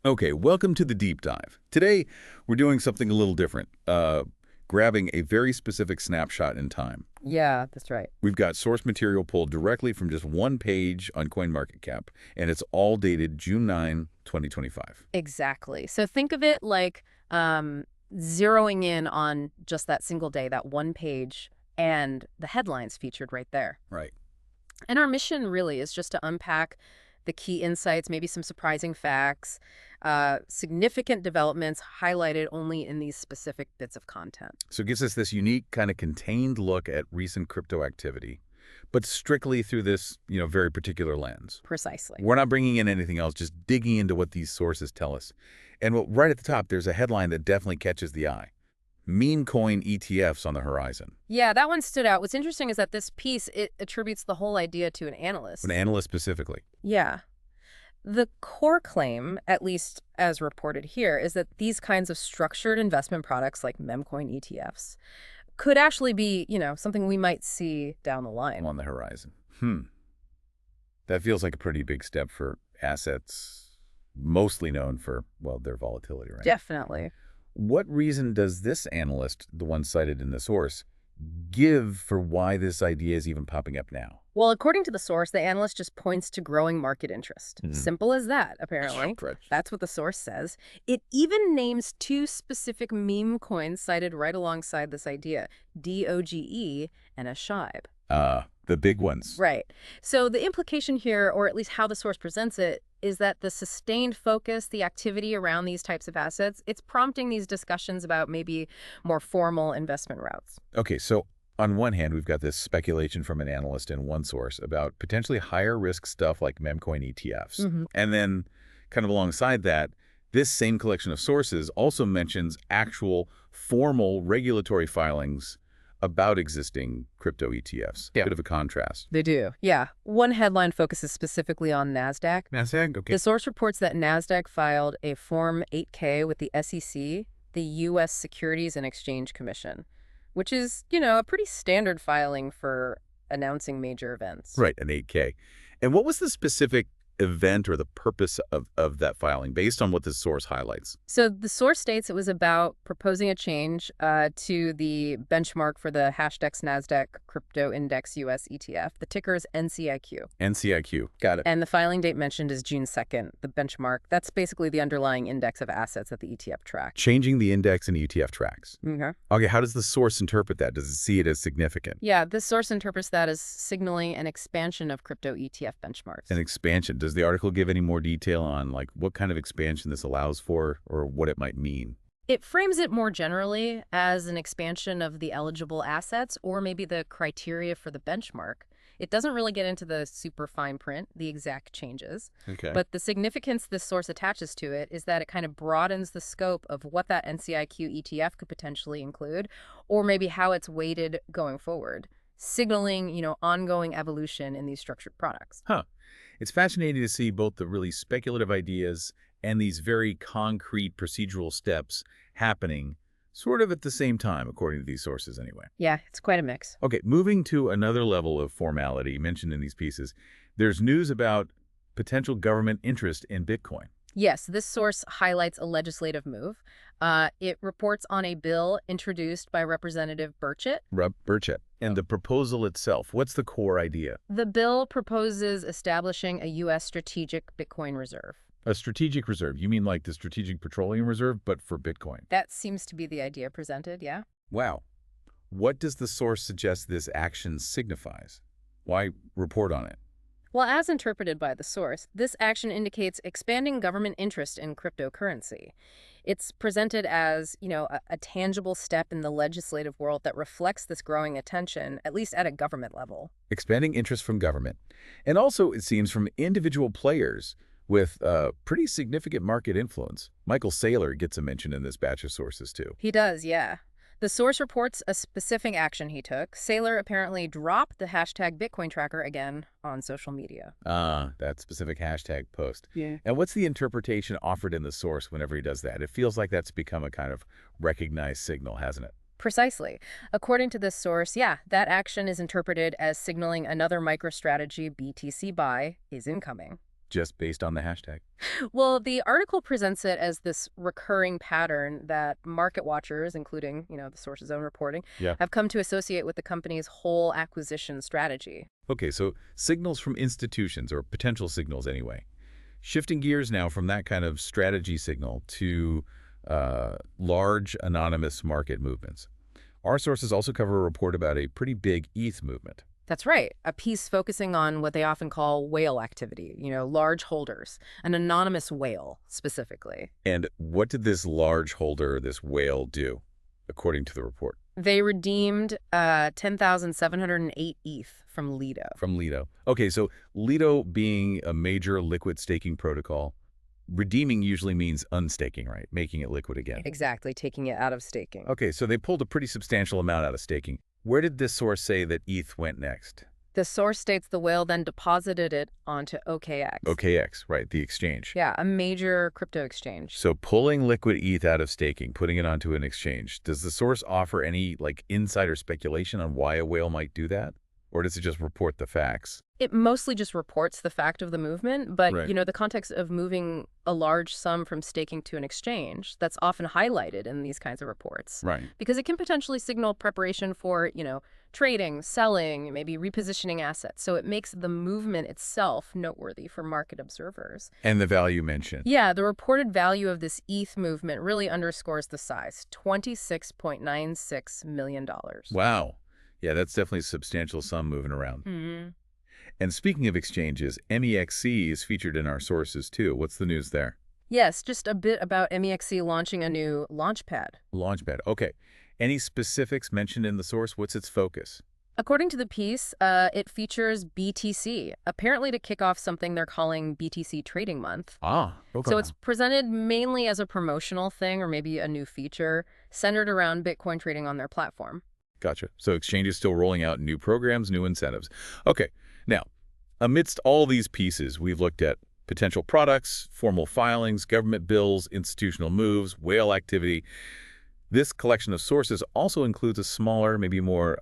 Okay, welcome to the deep dive. Today, we're doing something a little different, grabbing a very specific snapshot in time. Yeah, that's right. We've got source material pulled directly from just one page on CoinMarketCap, and it's all dated June 9, 2025. Exactly. So think of it like zeroing in on just that single day, that one page, and the headlines featured right there. Right. And our mission really is just to unpack the key insights, maybe some surprising facts, significant developments highlighted only in these specific bits of content. So it gives us this unique kind of contained look at recent crypto activity, but strictly through this, very particular lens. Precisely. We're not bringing in anything else, just digging into what these sources tell us. And right at the top, there's a headline that definitely catches the eye. Memecoin ETFs on the horizon. Yeah, that one stood out. What's interesting is that this piece, it attributes the whole idea to an analyst. An analyst specifically. Yeah. The core claim, at least as reported here, is that these kinds of structured investment products like Memecoin ETFs could actually be, something we might see down the line. On the horizon. That feels like a pretty big step for assets mostly known for, well, their volatility, right? Definitely. What reason does this analyst, the one cited in the source, give for why this idea is even popping up now? Well, according to the source, the analyst just points to growing market interest. Simple as that, apparently. That's what the source says. It even names two specific meme coins cited right alongside this idea, DOGE and a SHIB. The big ones. Right. So the implication here, or at least how the source presents it, is that the sustained focus, the activity around these types of assets, it's prompting these discussions about maybe more formal investment routes. Okay, so on one hand, we've got this speculation from an analyst in one source about potentially higher risk stuff like Memecoin ETFs. And then kind of alongside that, this same collection of sources also mentions actual formal regulatory filings about existing crypto ETFs. Yeah. Bit of a contrast. They do. Yeah. One headline focuses specifically on Nasdaq. Nasdaq? Okay. The source reports that Nasdaq filed a Form 8K with the SEC, the U.S. Securities and Exchange Commission, which is, a pretty standard filing for announcing major events. Right, an 8K. And what was the specific event or the purpose of that filing based on what the source highlights? So the source states it was about proposing a change to the benchmark for the Hashdex Nasdaq Crypto Index US ETF. The ticker is NCIQ. NCIQ. Got it. And the filing date mentioned is June 2nd, the benchmark. That's basically the underlying index of assets that the ETF tracks. Changing the index and ETF tracks. Okay. Okay, how does the source interpret that? Does it see it as significant? Yeah, this source interprets that as signaling an expansion of crypto ETF benchmarks. An expansion. Does the article give any more detail on what kind of expansion this allows for or what it might mean? It frames it more generally as an expansion of the eligible assets or maybe the criteria for the benchmark. It doesn't really get into the super fine print, the exact changes. Okay. But the significance this source attaches to it is that it kind of broadens the scope of what that NCIQ ETF could potentially include, or maybe how it's weighted going forward, signaling, ongoing evolution in these structured products. Huh. It's fascinating to see both the really speculative ideas and these very concrete procedural steps happening sort of at the same time, according to these sources anyway. Yeah, it's quite a mix. Okay, moving to another level of formality mentioned in these pieces, there's news about potential government interest in Bitcoin. Yes, this source highlights a legislative move. It reports on a bill introduced by Representative Burchett. Burchett. And the proposal itself, what's the core idea? The bill proposes establishing a U.S. strategic Bitcoin reserve. A strategic reserve. You mean like the Strategic Petroleum Reserve, but for Bitcoin? That seems to be the idea presented, yeah. Wow. What does the source suggest this action signifies? Why report on it? Well, as interpreted by the source, this action indicates expanding government interest in cryptocurrency. It's presented as, a tangible step in the legislative world that reflects this growing attention, at least at a government level. Expanding interest from government. And also, it seems, from individual players with pretty significant market influence. Michael Saylor gets a mention in this batch of sources, too. He does, yeah. The source reports a specific action he took. Saylor apparently dropped the hashtag Bitcoin tracker again on social media. That specific hashtag post. Yeah. And what's the interpretation offered in the source whenever he does that? It feels like that's become a kind of recognized signal, hasn't it? Precisely. According to this source, yeah, that action is interpreted as signaling another MicroStrategy BTC buy is incoming. just based on the hashtag? Well, the article presents it as this recurring pattern that market watchers, including, the source's own reporting, Yeah. have come to associate with the company's whole acquisition strategy. Okay, so signals from institutions, or potential signals anyway. Shifting gears now from that kind of strategy signal to large anonymous market movements. Our sources also cover a report about a pretty big ETH movement. That's right. A piece focusing on what they often call whale activity, large holders, an anonymous whale specifically. And what did this large holder, this whale, do, according to the report? They redeemed 10,708 ETH from Lido. From Lido. Okay, so Lido being a major liquid staking protocol, redeeming usually means unstaking, right? Making it liquid again. Exactly, taking it out of staking. Okay, so they pulled a pretty substantial amount out of staking. Where did this source say that ETH went next? The source states the whale then deposited it onto OKX. OKX, right, the exchange. Yeah, a major crypto exchange. So pulling liquid ETH out of staking, putting it onto an exchange, does the source offer any, insider speculation on why a whale might do that? Or does it just report the facts? It mostly just reports the fact of the movement, but, Right. The context of moving a large sum from staking to an exchange, that's often highlighted in these kinds of reports. Right. Because it can potentially signal preparation for, trading, selling, maybe repositioning assets. So it makes the movement itself noteworthy for market observers. And the value mentioned. Yeah, the reported value of this ETH movement really underscores the size, $26.96 million. Wow. Yeah, that's definitely a substantial sum moving around. Mm-hmm. And speaking of exchanges, MEXC is featured in our sources too. What's the news there? Yes, just a bit about MEXC launching a new launchpad. Launchpad. Okay. Any specifics mentioned in the source? What's its focus? According to the piece, it features BTC, apparently to kick off something they're calling BTC Trading Month. Ah, okay. So it's presented mainly as a promotional thing or maybe a new feature centered around Bitcoin trading on their platform. Gotcha. So Exchange is still rolling out new programs, new incentives. Okay. Now, amidst all these pieces, we've looked at potential products, formal filings, government bills, institutional moves, whale activity. This collection of sources also includes a smaller, maybe more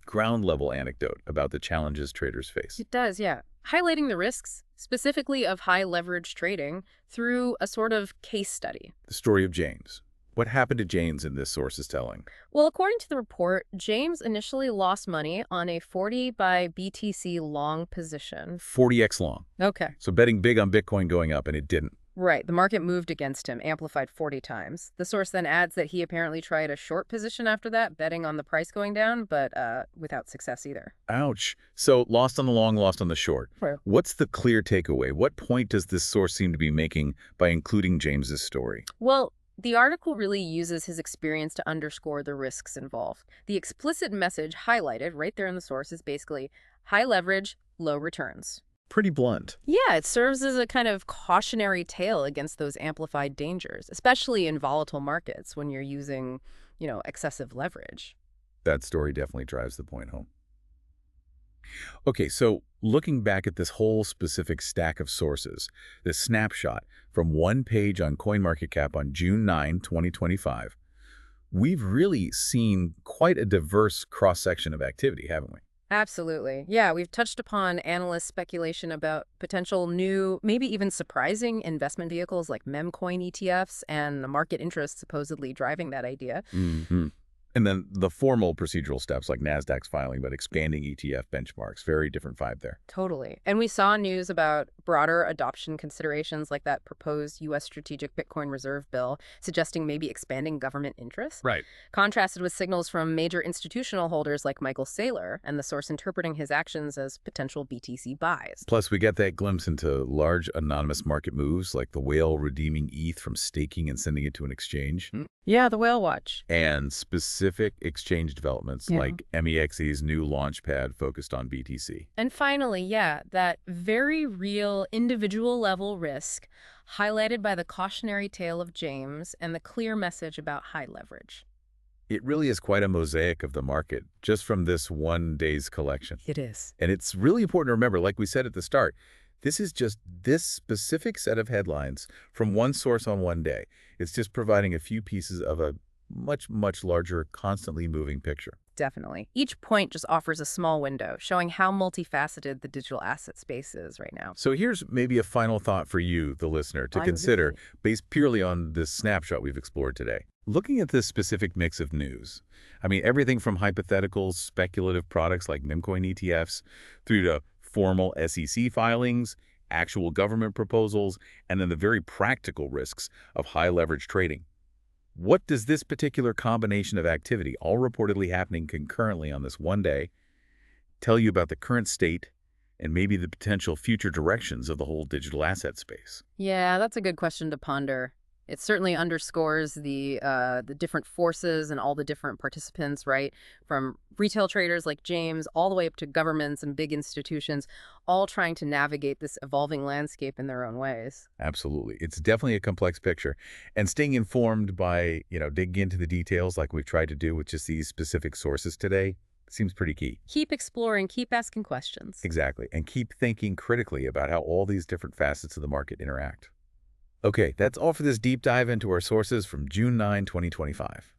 ground-level anecdote about the challenges traders face. It does, yeah. Highlighting the risks, specifically of high-leverage trading, through a sort of case study. The story of James. What happened to James in this source is telling? Well, according to the report, James initially lost money on a 40 by BTC long position. 40x long. Okay. So betting big on Bitcoin going up, and it didn't. Right. The market moved against him, amplified 40 times. The source then adds that he apparently tried a short position after that, betting on the price going down, but without success either. Ouch. So lost on the long, lost on the short. Right. What's the clear takeaway? What point does this source seem to be making by including James's story? Well, the article really uses his experience to underscore the risks involved. The explicit message highlighted right there in the source is basically high leverage, low returns. Pretty blunt. Yeah, it serves as a kind of cautionary tale against those amplified dangers, especially in volatile markets when you're using, excessive leverage. That story definitely drives the point home. Okay, so looking back at this whole specific stack of sources, this snapshot from one page on CoinMarketCap on June 9, 2025, we've really seen quite a diverse cross-section of activity, haven't we? Absolutely. Yeah, we've touched upon analyst speculation about potential new, maybe even surprising investment vehicles like Memecoin ETFs and the market interest supposedly driving that idea. Mm-hmm. And then the formal procedural steps like Nasdaq's filing, but expanding ETF benchmarks, very different vibe there. Totally. And we saw news about broader adoption considerations like that proposed U.S. strategic Bitcoin reserve bill, suggesting maybe expanding government interest. Right. Contrasted with signals from major institutional holders like Michael Saylor and the source interpreting his actions as potential BTC buys. Plus, we get that glimpse into large anonymous market moves like the whale redeeming ETH from staking and sending it to an exchange. Yeah, the whale watch. And specific exchange developments like MEXC's new launchpad focused on BTC. And finally, that very real individual level risk highlighted by the cautionary tale of James and the clear message about high leverage. It really is quite a mosaic of the market just from this one day's collection. It is. And it's really important to remember, like we said at the start, this is just this specific set of headlines from one source on one day. It's just providing a few pieces of a much, much larger, constantly moving picture. Definitely. Each point just offers a small window, showing how multifaceted the digital asset space is right now. So here's maybe a final thought for you, the listener, to consider based purely on this snapshot we've explored today. Looking at this specific mix of news, I mean, everything from hypothetical, speculative products like Memecoin ETFs through to formal SEC filings, actual government proposals, and then the very practical risks of high leverage trading. What does this particular combination of activity, all reportedly happening concurrently on this one day, tell you about the current state and maybe the potential future directions of the whole digital asset space? Yeah, that's a good question to ponder. It certainly underscores the different forces and all the different participants, right? From retail traders like James all the way up to governments and big institutions, all trying to navigate this evolving landscape in their own ways. Absolutely. It's definitely a complex picture. And staying informed by, digging into the details like we've tried to do with just these specific sources today seems pretty key. Keep exploring, keep asking questions. Exactly. And keep thinking critically about how all these different facets of the market interact. Okay, that's all for this deep dive into our sources from June 9, 2025.